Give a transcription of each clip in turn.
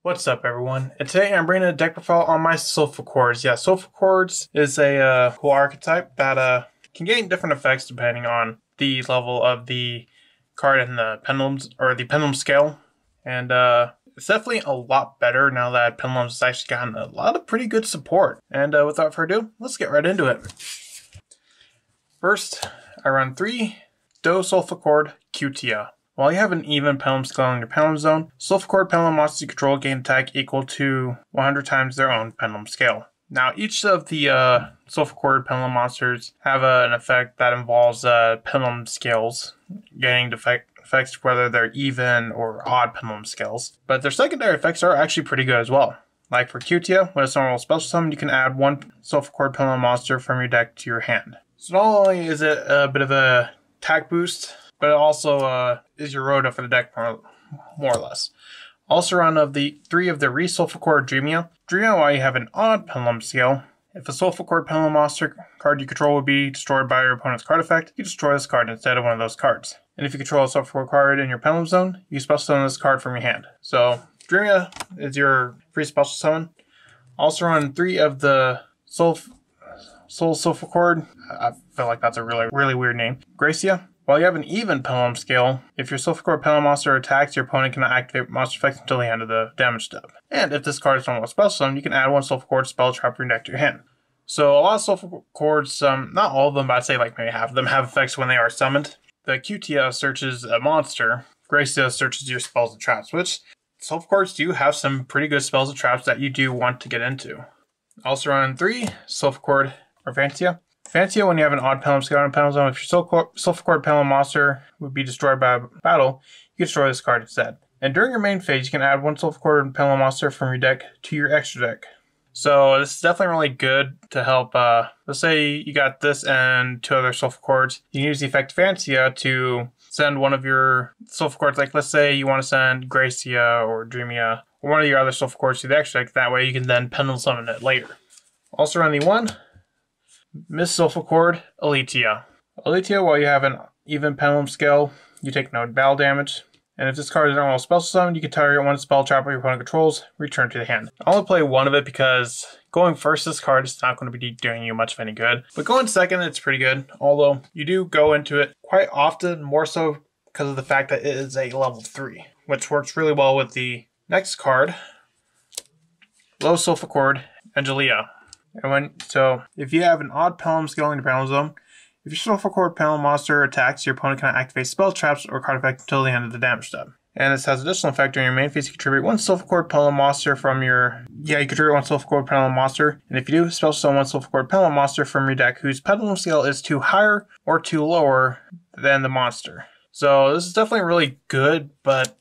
What's up, everyone? And today I'm bringing a deck profile on my Solfachords. Yeah, Solfachords is a cool archetype that can gain different effects depending on the level of the card and the pendulums or the pendulum scale. And it's definitely a lot better now that pendulums has actually gotten a lot of pretty good support. And without further ado, let's get right into it. First, I run 3 Solfachord Cutia. While you have an even pendulum scale in your pendulum zone, Solfachord pendulum monsters you control gain attack equal to 100 times their own pendulum scale. Now, each of the Solfachord pendulum monsters have an effect that involves pendulum scales, gaining effects whether they're even or odd pendulum scales. But their secondary effects are actually pretty good as well. Like for Cutia, when it's normal special summon, you can add 1 Solfachord pendulum monster from your deck to your hand. So not only is it a bit of a attack boost, but it also is your Rhoda for the deck more or less. Also run of the 3 of the Solfachord Dreamia. Dreamia, while you have an odd pendulum scale, if a Solfachord pendulum monster card you control would be destroyed by your opponent's card effect, you destroy this card instead of one of those cards. And if you control a Solfachord card in your pendulum zone, you special summon this card from your hand. So Dreamia is your free special summon. Also run 3 of the Solfachord. I feel like that's a really weird name. Gracia. While you have an even pendulum scale, if your Solfachord pendulum monster attacks, your opponent cannot activate monster effects until the end of the damage step. And if this card is normal special summon, you can add 1 Solfachord spell trap from your deck to your hand. So a lot of Solfachords, not all of them, but I'd say like maybe half of them have effects when they are summoned. The Cutia searches a monster. Gracia searches your spells and traps, which Solfachords do have some pretty good spells and traps that you do want to get into. Also run 3 Solfachord or Fantia. Fantia, when you have an odd pendulum scale in a pendulum zone, if your Solfachord pendulum monster would be destroyed by a battle, you can destroy this card instead. And during your main phase, you can add 1 Solfachord pendulum monster from your deck to your extra deck. So this is definitely really good to help, let's say you got this and 2 other Solfachords. You can use the effect Fantia to send one of your Solfachords, like let's say you want to send Gracia or Dreamia or one of your other Solfachords to the extra deck. That way you can then pendulum summon it later. Also run the 1 Miss Solfachord Elitia. Elitia, while you have an even pendulum scale, you take no battle damage. And if this card is a normal special summon, you can target 1 spell trap your opponent controls, return to the hand. I only play 1 of it because going first, this card is not going to be doing you much of any good. But going second, it's pretty good. Although you do go into it quite often, more so because of the fact that it is a level 3, which works really well with the next card, Low Solfachord Angelia. So if you have an odd pendulum scale in your pendulum zone, if your Solfachord pendulum monster attacks, your opponent cannot activate spell traps or card effect until the end of the damage step. And this has additional effect during your main phase. You contribute 1 Solfachord pendulum monster from your... you contribute 1 Solfachord pendulum monster. And if you do, special summon 1 Solfachord pendulum monster from your deck whose pendulum scale is too higher or too lower than the monster. So this is definitely really good, but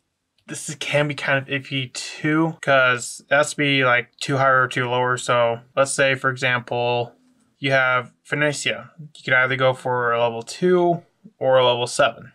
this can be kind of iffy too, because it has to be like too high or too lower. So let's say, for example, you have Phoenicia. You could either go for a level 2 or a level 7.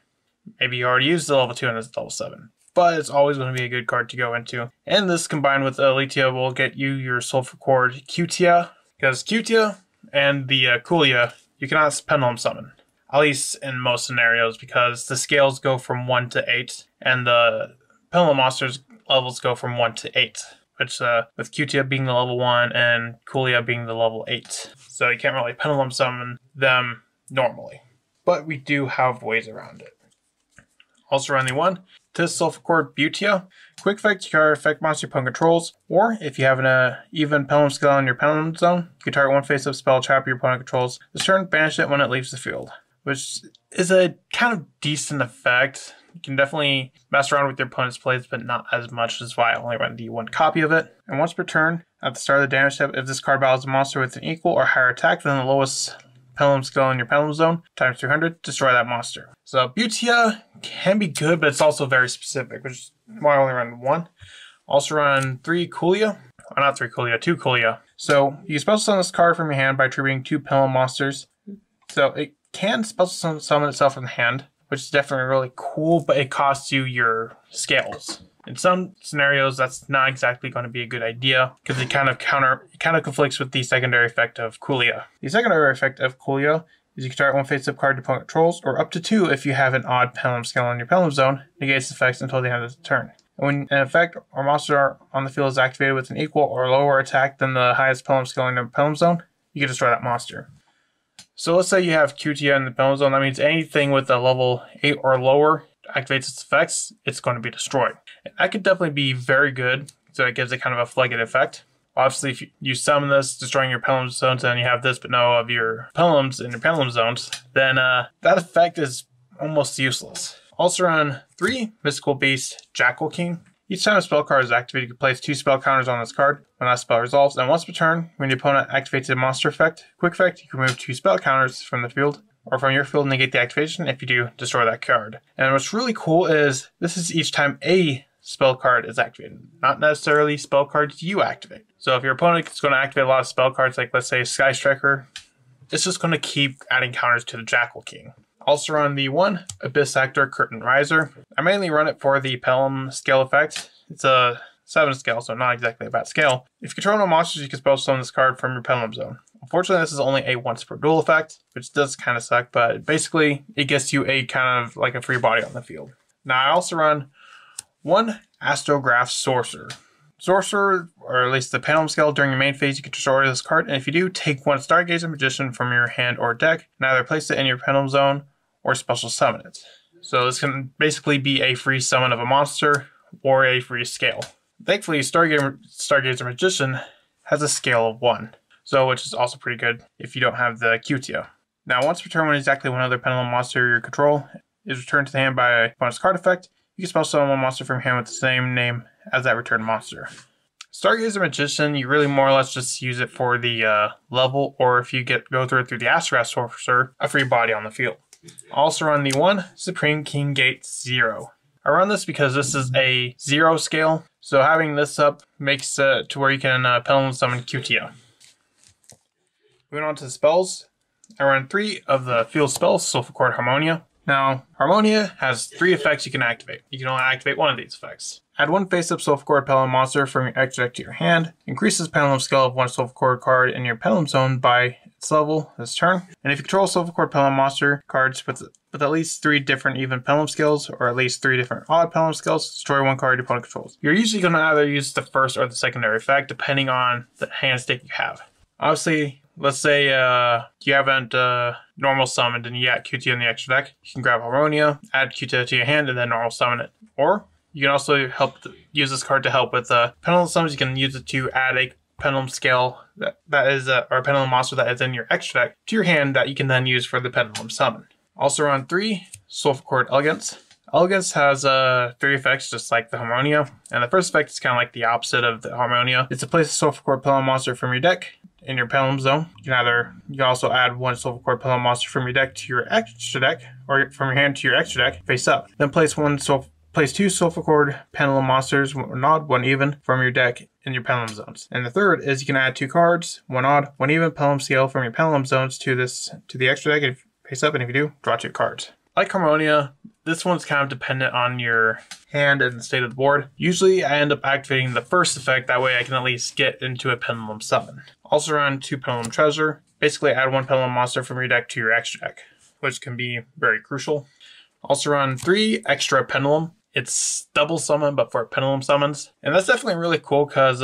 Maybe you already used the level 2 and it's level 7. But it's always going to be a good card to go into. And this combined with Elitia will get you your Solfachord Cutia, because Cutia and the Culia you cannot pendulum summon. At least in most scenarios, because the scales go from 1 to 8 and the pendulum monsters levels go from 1 to 8, which with Cutia being the level 1 and Culia being the level 8. So you can't really pendulum summon them normally. But we do have ways around it. Also run the 1 Solfachord Butia. Quick effect, you can effect monster your opponent controls, or if you have an even pendulum scale in your pendulum zone, you can target 1 face-up spell trap your opponent controls. This turn, banish it when it leaves the field, which is a kind of decent effect. You can definitely mess around with your opponent's plays, but not as much, as why I only run the 1 copy of it. And once per turn, at the start of the damage step, if this card battles a monster with an equal or higher attack than the lowest pendulum scale in your pendulum zone, times 300, destroy that monster. So Butia can be good, but it's also very specific, which is why I only run 1. Also run 3 Culia. Oh, not 3 Culia, 2 Culia. So you special summon this card from your hand by attributing 2 pendulum monsters. So it can special summon itself from the hand, which is definitely really cool, but it costs you your scales. In some scenarios, that's not exactly going to be a good idea, because it kind of conflicts with the secondary effect of Culia. The secondary effect of Culia is you can target 1 face-up card your opponent controls, or up to 2 if you have an odd pendulum scale in your pendulum zone, negates effects until the end of the turn. When an effect or monster on the field is activated with an equal or lower attack than the highest Pelham skill in the Pelham zone, you can destroy that monster. So let's say you have QTO in the Pelham zone. That means anything with a level 8 or lower activates its effects, it's going to be destroyed. And that could definitely be very good, so it gives it kind of a floodgate effect. Obviously, if you summon this, destroying your Pelham zones, and you have this but no of your Pelhams in your Pelham zones, then that effect is almost useless. Also run 3 Mystical Beast Jackal King. Each time a spell card is activated, you can place 2 spell counters on this card when that spell resolves, and once per turn, when your opponent activates a monster effect, quick effect, you can remove 2 spell counters from the field, or from your field and negate the activation. If you do, destroy that card. And what's really cool is, this is each time a spell card is activated, not necessarily spell cards you activate. So if your opponent is going to activate a lot of spell cards, like let's say Sky Striker, it's just going to keep adding counters to the Jackal King. Also run the 1 Abyss Actor Curtain Riser. I mainly run it for the Pelham scale effect. It's a 7 scale, so not exactly a bad scale. If you control no monsters, you can spell summon this card from your Pelham zone. Unfortunately, this is only a once per duel effect, which does kind of suck, but basically it gets you a kind of like a free body on the field. Now I also run 1 Astrograph Sorcerer. Sorcerer, or at least the Pelham scale, during your main phase, you can destroy this card, and if you do, take 1 Stargazer Magician from your hand or deck, and either place it in your Pelham zone or special summon it. So this can basically be a free summon of a monster or a free scale. Thankfully, Stargazer Magician has a scale of 1, so which is also pretty good if you don't have the QTO. Now, once per turn, when exactly one other Pelham monster you control is returned to the hand by a bonus card effect, you can spell summon one monster from your hand with the same name as that returned monster. Stargazer Magician, you really more or less just use it for the level, or if you go through the Astrograph Sorcerer, a free body on the field. Also run the 1 Supreme King Gate 0. I run this because this is a 0 scale, so having this up makes it to where you can Pelham summon QTO. Moving on to the spells, I run 3 of the field spells, Solfachord Harmonia. Now, Harmonia has 3 effects you can activate. You can only activate 1 of these effects. Add 1 face-up Solfachord Pelham monster from your extra deck to your hand. Increases Pelham skill of 1 Solfachord card in your Pelham zone by its level this turn. And if you control Solfachord Pelham monster cards with at least 3 different even Pelham skills, or at least 3 different odd Pelham skills, destroy 1 card your opponent controls. You're usually going to either use the first or the secondary effect, depending on the hand state you have. Obviously, let's say you haven't normal summoned and you got QTO in the extra deck, you can grab Harmonia, add QTO to your hand, and then normal summon it. Or you can also use this card to help with Pendulum summons. You can use it to add a Pendulum scale that is or a Pendulum monster that is in your extra deck to your hand that you can then use for the Pendulum summon. Also run 3 Solfachord Elegance. Elegance has 3 effects just like the Harmonia, and the first effect is kind of like the opposite of the Harmonia. It's to place a Solfachord Pelham monster from your deck in your Pelham zone. You can also add 1 Solfachord Pelham monster from your deck to your extra deck, or from your hand to your extra deck, face up. Then place 2 Solfachord Pendulum monsters, 1 odd, 1 even, from your deck in your Pelham zones. And the third is you can add 2 cards, 1 odd, 1 even Pelham scale from your Pelham zones to the extra deck, face up, and if you do, draw 2 cards. Like Harmonia, this one's kind of dependent on your hand and the state of the board. Usually I end up activating the first effect, that way I can at least get into a Pendulum summon. Also run 2 Pendulum Treasure. Basically add 1 Pendulum monster from your deck to your extra deck, which can be very crucial. Also run 3 extra Pendulum. It's double summon, but for Pendulum summons. And that's definitely really cool because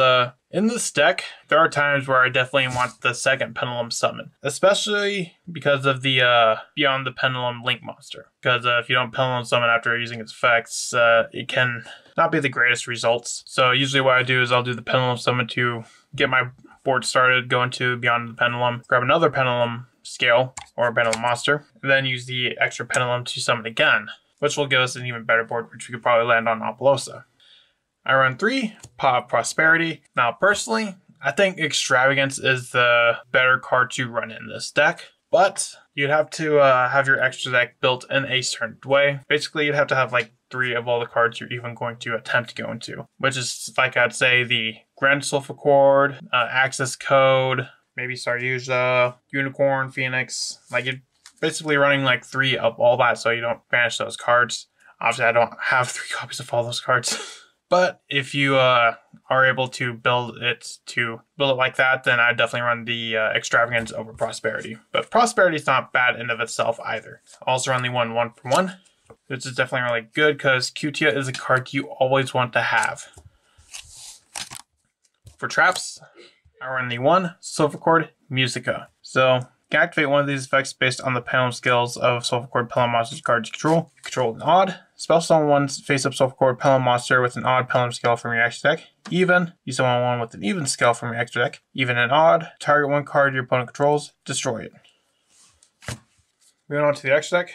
in this deck, there are times where I definitely want the second Pendulum summon. Especially because of the Beyond the Pendulum Link monster. Because if you don't Pendulum summon after using its effects, it can not be the greatest results. So usually what I do is I'll do the Pendulum summon to get my board started, go into Beyond the Pendulum, grab another Pendulum scale or Pendulum monster, and then use the extra Pendulum to summon again, which will give us an even better board, which we could probably land on Apollosa. I run 3 Paw of Prosperity. Now, personally, I think Extravagance is the better card to run in this deck, but you'd have to have your extra deck built in a certain way. Basically, you'd have to have like 3 of all the cards you're even going to attempt to go into, which is, like I'd say, the Grand Solfachord, Access Code, maybe Saryuja, Unicorn, Phoenix. Like, you're basically running like 3 of all that so you don't banish those cards. Obviously, I don't have 3 copies of all those cards. But if you are able to build it like that, then I definitely run the Extravagance over Prosperity. But Prosperity is not bad in of itself either. Also run the 1 for 1 which is definitely really good because Cutia is a card you always want to have. For traps, I run the 1 Solfachord Musica. So you can activate one of these effects based on the pendulum skills of Solfachord Pendulum Monsters cards you control. You control an odd. Spell summon one face-up Solfachord Pendulum Monster with an odd pendulum skill from your extra deck. Even, you summon one with an even skill from your extra deck. Even and odd, target one card your opponent controls, destroy it. Moving on to the extra deck,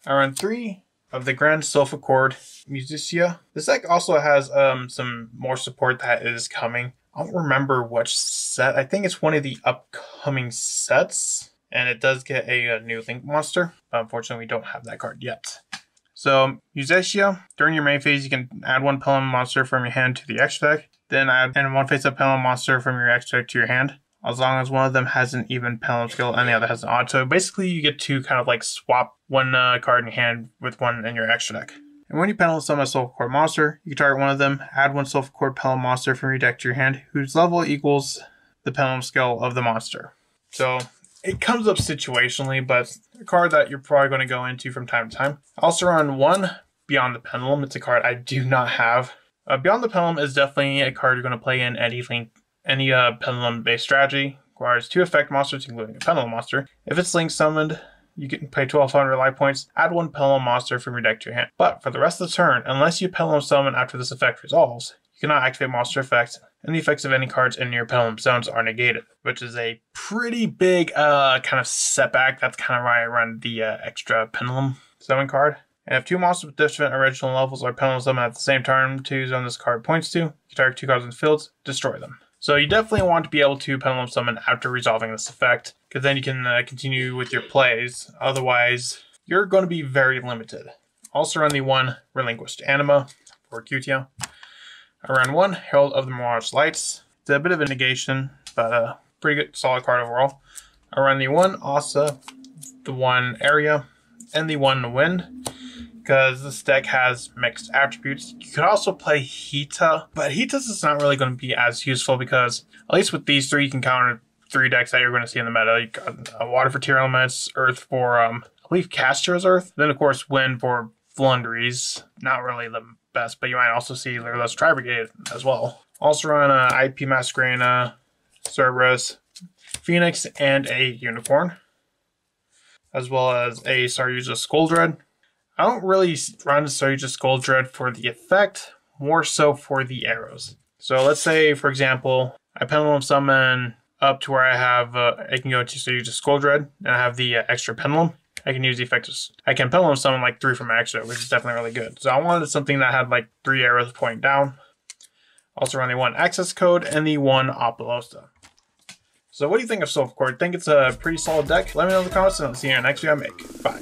I run 3 of the Grand Solfachord Musicia. This deck also has some more support that is coming. I don't remember which set. I think it's one of the upcoming sets. And it does get a new Link monster. But unfortunately, we don't have that card yet. So, Musicia, during your main phase, you can add 1 pendulum monster from your hand to the extra deck. Then add 1 face-up pendulum monster from your extra deck to your hand, as long as one of them has an even pendulum skill and the other has an odd. So basically, you get to kind of like swap one card in your hand with one in your extra deck. And when you pendulum summon a Solfachord monster, you can target one of them, add 1 Solfachord pendulum monster from your deck to your hand, whose level equals the pendulum skill of the monster. So it comes up situationally, but it's a card that you're probably going to go into from time to time. I also run 1 Beyond the Pendulum. It's a card I do not have. Beyond the Pendulum is definitely a card you're going to play in any pendulum-based strategy. Requires 2 effect monsters, including a pendulum monster. If it's link summoned, you can pay 1200 life points, add 1 pendulum monster from your deck to your hand. But for the rest of the turn, unless you pendulum summon after this effect resolves, you cannot activate monster effects, and the effects of any cards in your pendulum zones are negated, which is a pretty big kind of setback. That's kind of why I run the extra pendulum summon card. And if 2 monsters with different original levels are pendulum summoned at the same turn to zone this card points to, you target 2 cards in the fields, destroy them. So you definitely want to be able to pendulum summon after resolving this effect, because then you can continue with your plays. Otherwise, you're going to be very limited. Also run the 1 Relinquished Anima for Cutia. I run 1 Herald of the Mirage Lights. It's a bit of a negation, but a pretty good, solid card overall. I run the 1 Asa, the 1 Area, and the 1 Wind, because this deck has mixed attributes. You could also play Hita, but Hita's is not really going to be as useful because, at least with these 3, you can counter 3 decks that you're going to see in the meta. You got Water for Tier Elements, Earth for, I believe, Caster's Earth. Then, of course, Wind for Flundries. Not really the best, but you might also see Lureless Tri-Brigade as well. Also run IP Masquerena, Cerberus, Phoenix, and a Unicorn, as well as a Saryuja Skuldred. I don't really run Saryuja Skuldred for the effect, more so for the arrows. So let's say, for example, I pendulum summon up to where I have, I can go to Saryuja Skuldred, and I have the extra pendulum. I can use the effect. I can pendulum summon like 3 from my extra, which is definitely really good. So I wanted something that had like 3 arrows pointing down. Also run the 1 Access Code and the 1 Apollosta. So what do you think of Solfachord? Think it's a pretty solid deck? Let me know in the comments and I'll see you in the next video I make. Bye.